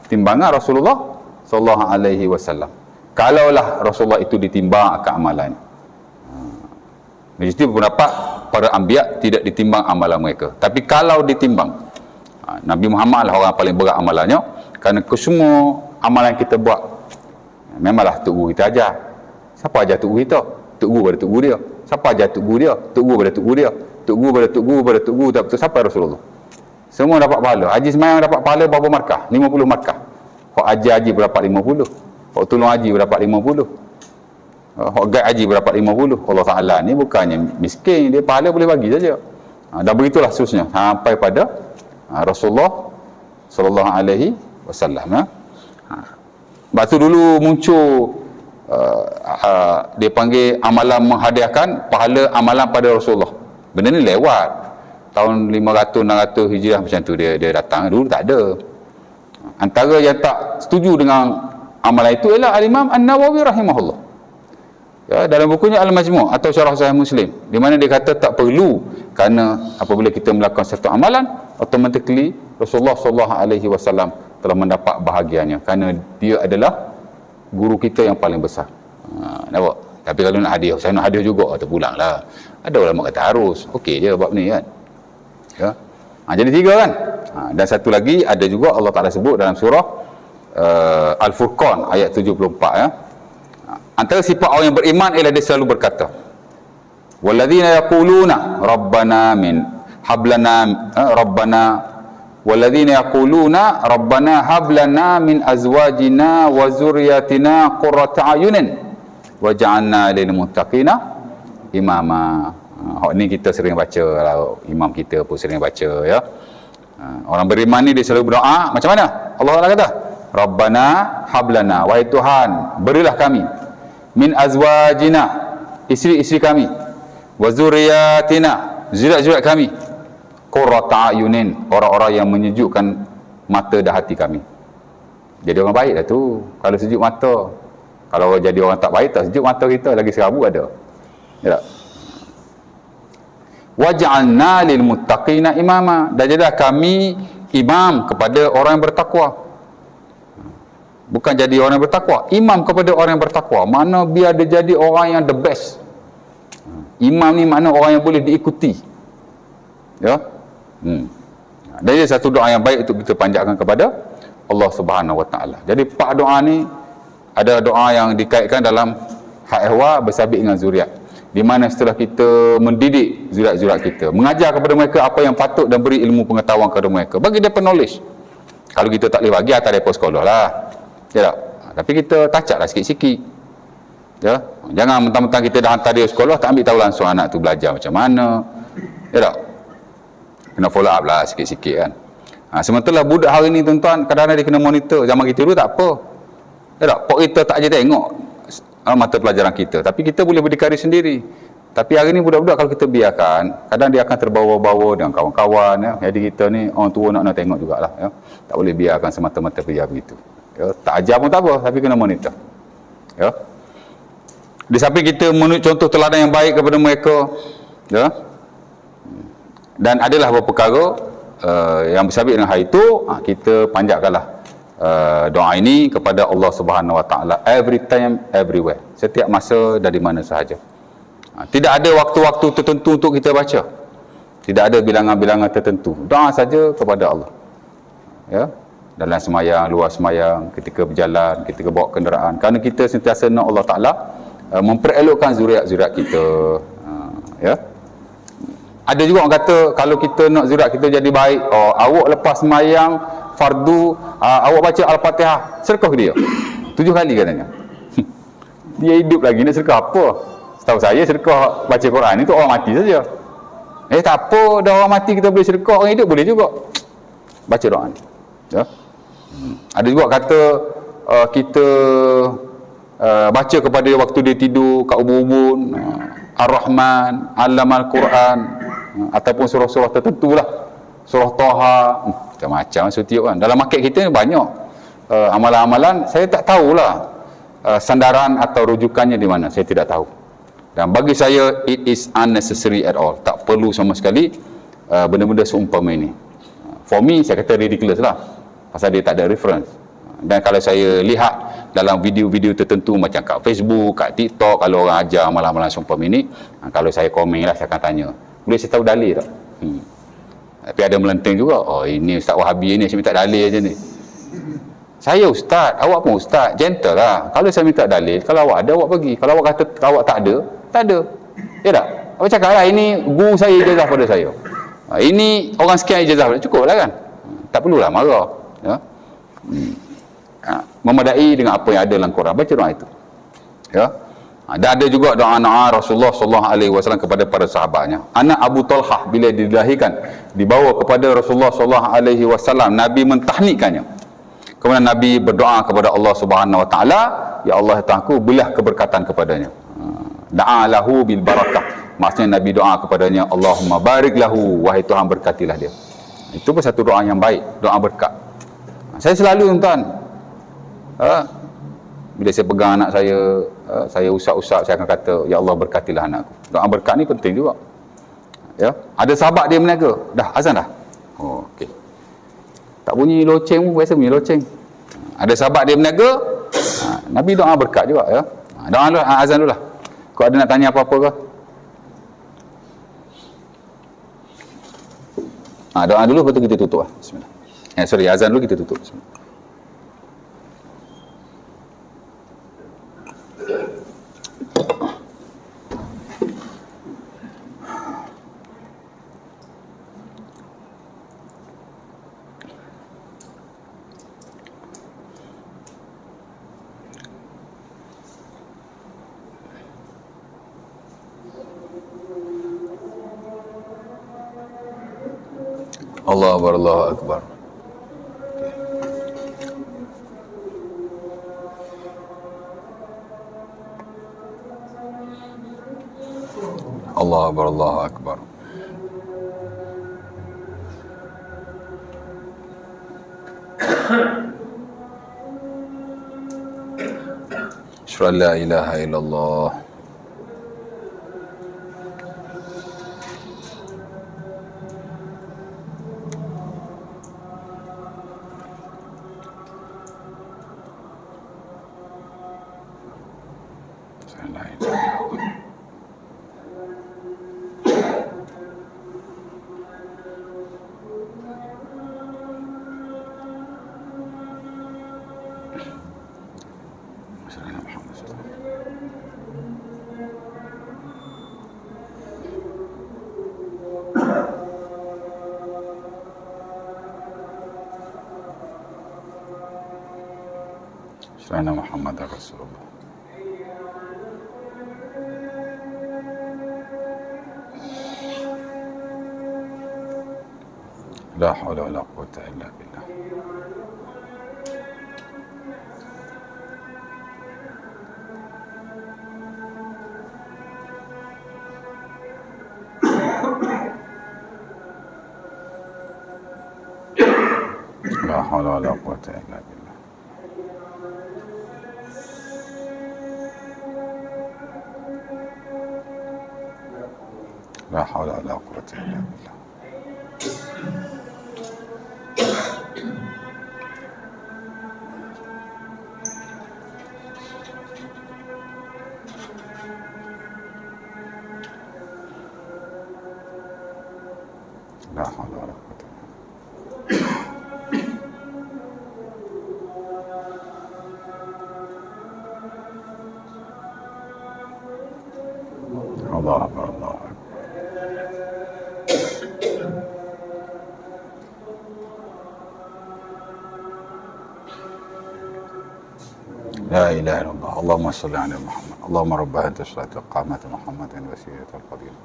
timbangan Rasulullah sallallahu alaihi wasallam. Kalaulah Rasulullah itu ditimbang akan amalan. Mesti pendapat para anbiya tidak ditimbang amalan mereka. Tapi kalau ditimbang, Nabi Muhammad lah orang paling berat amalannya, kerana kesemua amalan kita buat memanglah Tok Guru kita ajar. Siapa ajar Tok Guru kita? Tok Guru pada Tok Guru dia. Siapa ajar Tok Guru dia? Tok Guru pada Tok Guru dia. Tok Guru pada Tok Guru pada Tok Guru, tak betul siapa Rasulullah. Semua dapat pahala. Haji semayang dapat pahala berapa markah? 50 markah. Hak ajar haji berapa? 50. Hak tolong haji berapa? 50. Hak guide haji berapa? 50. Allah Ta'ala ni bukannya miskin, dia pahala boleh bagi saja. Dan begitulah seterusnya sampai pada Rasulullah sallallahu alaihi wasallam. Sebab tu dulu muncul dia panggil amalan menghadiahkan pahala amalan pada Rasulullah. Benda ni lewat tahun 500 600 Hijrah macam tu dia datang. Dulu tak ada. Antara yang tak setuju dengan amalan itu ialah Al-Imam An-Nawawi rahimahullah. Ya, dalam bukunya Al-Majmu' atau Syarah Sahih Muslim, di mana dia kata tak perlu, kerana apabila kita melakukan satu amalan, automatically Rasulullah sallallahu alaihi wasallam telah mendapat bahagiannya, kerana dia adalah guru kita yang paling besar. Nampak? Tapi kalau nak hadiah, saya nak hadiah juga, terpulanglah. Ada ulama kata harus. Okey je bab ni kan. Ya. Jadi 3 kan. Dan satu lagi ada juga Allah Taala sebut dalam surah Al-Furqan ayat 74 ya. Antara sifat orang yang beriman ialah dia selalu berkata, walladzina yaquluna rabbana min hablana rabbana walladzina yaquluna rabbana hablana min azwajina wa zurriyyatina qurrata ayunin waj'alna lil muttaqina imama. Ni kita sering baca lah, imam kita pun sering baca ya. Orang beriman ni dia selalu berdoa macam mana? Allah Taala kata, rabbana hablana, wahai Tuhan berilah kami, min azwajina, isteri-isteri kami, wa zurriyatina, zuriat-zuriat kami, qurrata ayunin, orang-orang yang menyejukkan mata dan hati kami. Jadi orang baik dah tu kalau sejuk mata. Kalau jadi orang tak baik, tak sejuk mata kita, lagi serabu ada. Ya tak? Waj'alna lil muttaqina imama, dan jadilah kami imam kepada orang yang bertakwa. Bukan jadi orang yang bertakwa, imam kepada orang yang bertakwa. Mana biar dia jadi orang yang the best. Imam ni makna orang yang boleh diikuti. Ya. Dan ini satu doa yang baik untuk kita panjatkan kepada Allah Subhanahu Wa Taala. Jadi 4 doa ni ada doa yang dikaitkan dalam hak ehwal bersabit dengan zuriat, di mana setelah kita mendidik zuriat-zuriat kita, mengajar kepada mereka apa yang patut dan beri ilmu pengetahuan kepada mereka, bagi dia knowledge. Kalau kita tak boleh bagi, atas depa sekolah lah. Ya tak? Tapi kita tacak lah sikit-sikit. Ya? Jangan mentang-mentang kita dah hantar dia sekolah, tak ambil tahu langsung anak tu belajar macam mana. Ya tak? Kena follow up lah sikit-sikit kan. Sementara budak hari ni tuan-tuan, kadang-kadang dia kena monitor. Zaman kita dulu tak apa. Ya tak? Pok kita tak je tengok mata pelajaran kita, tapi kita boleh berdikari sendiri. Tapi hari ni budak-budak kalau kita biarkan, kadang dia akan terbawa-bawa dengan kawan-kawan ya. Jadi kita ni orang tua nak tengok jugalah ya. Tak boleh biarkan semata-mata biar begitu. Ya, tak ajar pun tak apa, tapi kena monitor. Ya. Di samping kita menunjuk contoh teladan yang baik kepada mereka, ya. Dan adalah beberapa perkara yang bersabit dengan hal itu, kita panjatkanlah doa ini kepada Allah Subhanahu Wa Taala every time, everywhere, setiap masa dan di mana sahaja. Tidak ada waktu-waktu tertentu untuk kita baca. Tidak ada bilangan-bilangan tertentu. Doa saja kepada Allah. Ya. Dalam semayang, luar semayang, ketika berjalan, ketika bawa kenderaan. Kerana kita sentiasa nak Allah Ta'ala memperelokkan zuriat-zuriat kita. Ya. Ada juga orang kata, kalau kita nak zuriat kita jadi baik, awak lepas semayang fardu, awak baca Al-Fatihah, sedekah ke dia 7 kali katanya. Dia hidup lagi, nak sedekah apa? Setahu saya sedekah baca Quran itu orang mati saja. Tak apa, dah orang mati kita boleh sedekah, orang hidup boleh juga. Baca doa ni. Ya. Ada juga kata kita baca kepada dia waktu dia tidur kat ubun-ubun, Ar-Rahman, Allamal Quran, ataupun surah-surah tertentu lah, surah Taha, macam-macam setiap kan. Dalam market kita banyak amalan-amalan, saya tak tahulah sandaran atau rujukannya di mana, saya tidak tahu. Dan bagi saya it is unnecessary at all, tak perlu sama sekali benda-benda seumpama ini. For me, saya kata ridiculous lah, pasal dia tak ada reference. Dan kalau saya lihat dalam video-video tertentu macam kat Facebook, kat TikTok, kalau orang ajar amalan-amalan seumpama ini, kalau saya komen lah, saya akan tanya, boleh saya tahu dalil tak? Tapi ada melenteng juga, ini Ustaz Wahabi ni, saya minta dalil je ni. Saya Ustaz, awak pun Ustaz, gentle lah. Kalau saya minta dalil, kalau awak ada, awak bagi. Kalau awak kata awak tak ada, tak ada. Ya tak? Awak cakap lah, ini guru saya ijazah pada saya. Ini orang sekian ijazah, cukup lah kan. Tak perlulah marah ya. Memadai dengan apa yang ada dalam Quran, baca doa itu ya. Dan ada juga doa-doa Rasulullah SAW kepada para sahabatnya. Anak Abu Talhah bila dilahirkan dibawa kepada Rasulullah SAW, Nabi mentahnikannya. Kemudian Nabi berdoa kepada Allah Subhanahu Wa Taala, ya Allah Tuhanku, berilah keberkatan kepadanya. Da'a lahu bil barakah. Maksudnya Nabi doa kepadanya, Allahumma barik lahu, wahai Tuhan berkatilah dia. Itu pun satu doa yang baik, doa berkat. Saya selalu tuan, bila saya pegang anak saya usap-usap, saya akan kata, ya Allah berkatilah anakku. Doa berkat ni penting juga. Ya, ada sahabat dia meniaga, dah azan dah. Oh, okey. Tak bunyi loceng pun, biasa bunyi loceng. Ada sahabat dia meniaga, Nabi doa berkat juga ya. Doa dulu, azan dulu lah. Kau ada nak tanya apa-apa ke? Doa dulu, lepas tu kita tutup lah. Bismillah. Sorry, azan dulu kita tutup. Bismillah. Allah Akbar, Allah Akbar. Allah Akbar, Allah Akbar. Asyhadu an la ilaha illallah. Sayyidina Muhammad Rasulullah. La haula wa la quwwata illa billah. La haula wa la quwwata illa billah. La haula wa la quwwata illa billah. La haula wa la quwwata. Allah Akbar, Allah Akbar. La ilaha illallah. Allahumma salli ala Muhammad. Allahumma rabba hadhihi as-salati qamati Muhammadin wasilati al-fadila.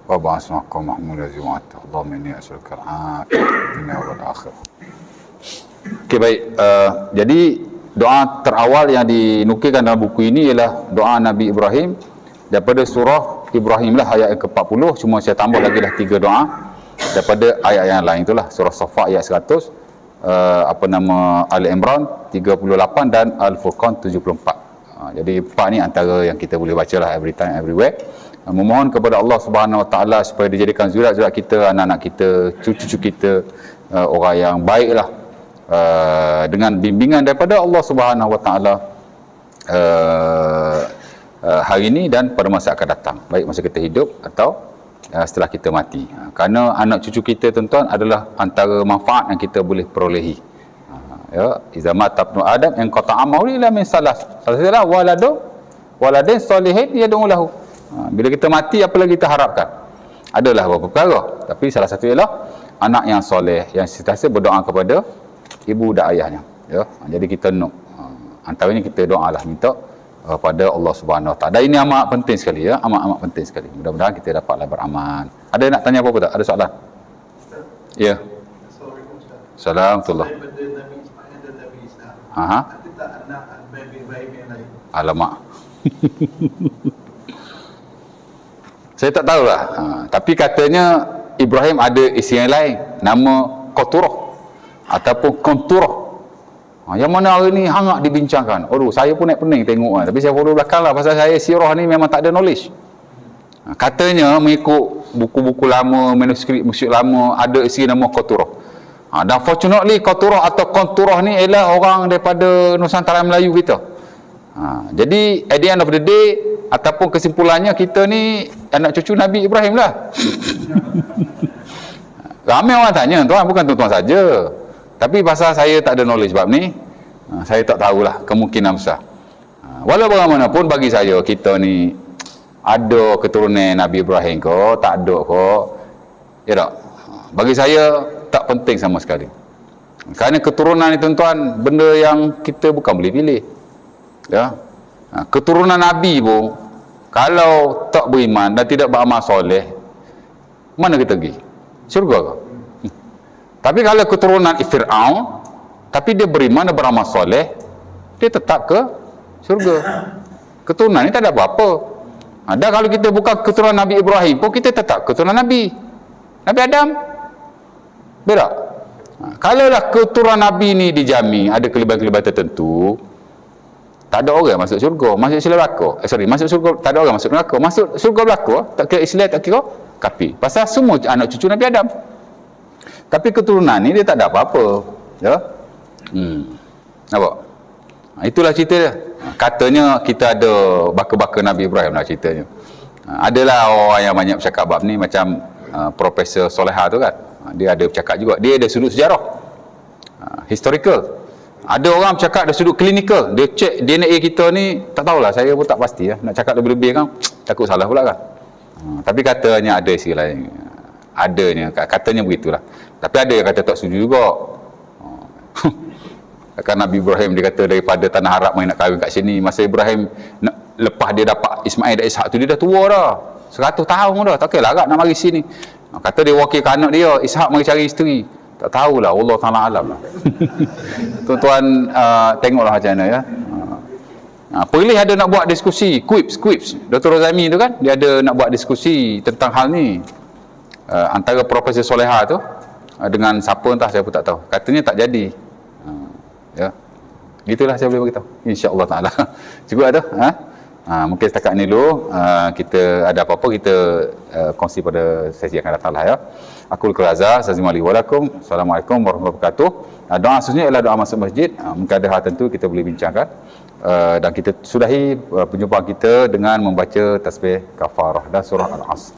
Wa ba'as maqam Mahmud az-ziwat. Allahumma inni as'aluka al-'afiyata dunya wal akhirah. Okey, baik. Jadi doa terawal yang dinukilkan dalam buku ini ialah doa Nabi Ibrahim daripada surah Ibrahim lah, ayat yang ke-40. Cuma saya tambah lagi dah 3 doa daripada ayat yang lain itulah. Surah Saffat ayat 100, Ali Imran 38 dan Al-Furqan 74. Jadi 4 ni antara yang kita boleh baca lah every time, everywhere. Memohon kepada Allah Subhanahu Wa Taala supaya dijadikan zuriat-zuriat kita, anak-anak kita, cucu-cucu kita orang yang baik lah, dengan bimbingan daripada Allah Subhanahu Wa Taala hari ini dan pada masa akan datang, baik masa kita hidup atau setelah kita mati. Kerana anak cucu kita tuan-tuan adalah antara manfaat yang kita boleh perolehi. Ya, iza mata ibnu adam in qata'a amalu illa min salas. Salah satunya waladin salihin yad'u lahu. Bila kita mati, apa lagi kita harapkan? Adalah beberapa perkara, tapi salah satu ialah anak yang soleh yang sentiasa berdoa kepada ibu dan ayahnya. Ya, jadi kita antaranya kita doalah minta pada Allah Subhanahu Wa Taala. Dan ini amat penting sekali ya, amat penting sekali. Mudah-mudahan kita dapatlah beramal. Ada nak tanya apa-apa tak? Ada soalan? Ya. Assalamualaikum Ustaz. Assalamualaikum. Daripada Nabi Ismail dan Nabi Isa. Aha. Ada tak anak Nabi Ibrahim yang lain? Alamak. Saya tak tahulah. Tapi katanya Ibrahim ada isteri yang lain, nama Qaturah ataupun Qanturah. Yang mana hari ni hangat dibincangkan. Aduh, saya pun naik pening tengok tapi saya follow belakang lah, pasal saya sirah ni memang tak ada knowledge. Katanya mengikut buku-buku lama, manuskrip lama, ada isteri nama Qaturah. Dan fortunately Qaturah atau Qanturah ni ialah orang daripada Nusantara Melayu kita. Jadi at the end of the day, ataupun kesimpulannya, kita ni anak cucu Nabi Ibrahim lah. Ramai orang tanya, tuan, bukan tuan-tuan saja. Tapi pasal saya tak ada knowledge bab ni, saya tak tahulah, kemungkinan besar. Walau bagaimanapun bagi saya, kita ni ada keturunan Nabi Ibrahim ke, tak ada ke, ya tak? Bagi saya tak penting sama sekali. Kerana keturunan ni tuan-tuan, benda yang kita bukan boleh pilih. Ya. Keturunan Nabi pun kalau tak beriman dan tidak beramal soleh, mana kita pergi? Syurga ke? Tapi kalau keturunan Fir'aun tapi dia beriman dan beramal soleh, dia tetap ke syurga. Keturunan ni tak ada apa-apa. Dan kalau kita bukan keturunan Nabi Ibrahim pun, kita tetap keturunan Nabi Adam. Berak? Kalaulah keturunan Nabi ni dijamin ada kelebihan-kelebihan tertentu, tak ada orang masuk syurga, masuk Islam belaka. Masuk syurga, tak ada orang masuk neraka. Masuk syurga belaka, tak kira Islam, tak kira kafir. Pasal semua anak cucu Nabi Adam. Tapi keturunan ni dia tak ada apa-apa. Ya? Nampak? Itulah cerita dia. Katanya kita ada baka-baka Nabi Ibrahim lah ceritanya. Adalah orang yang banyak bercakap bab ni, macam Profesor Soleha tu kan. Dia ada bercakap juga. Dia ada sudut sejarah. Historical. Ada orang bercakap dari sudut klinikal. Dia cek DNA kita ni, tak tahulah, saya pun tak pasti ya. Nak cakap lebih-lebih kan, takut salah pula kan. Tapi katanya ada isi lain. Adanya, katanya begitulah. Tapi ada yang kata tak setuju juga. Kan Nabi Ibrahim dia kata daripada tanah Arab main nak kahwin kat sini. Masa Ibrahim lepas dia dapat Ismail dan Ishak tu, dia dah tua dah. 100 tahun dah. Tak kira larat nak mari sini. Kata dia wakilkan anak dia, Ishak mari cari isteri. Tak tahulah, Allah Ta'ala alam lah. Tuan-tuan tengoklah macam mana ya. Perlis ada nak buat diskusi quips Dr. Rozami tu kan, dia ada nak buat diskusi tentang hal ni, antara Profesor Soleha tu dengan siapa entah, saya pun tak tahu. Katanya tak jadi. Ya, gitulah saya boleh beritahu, insya-Allah Ta'ala. Cukup tu mungkin setakat ni dulu. Kita ada apa-apa kita kongsi pada sesi yang akan datang lah ya. Aku Al-Quraza, Assalamualaikum warahmatullahi wabarakatuh. Doa khususnya ialah doa masuk masjid. Mungkin ada hal tentu kita boleh bincangkan. Dan kita sudahi perjumpaan kita dengan membaca tasbih kafarah dan surah Al-Asr.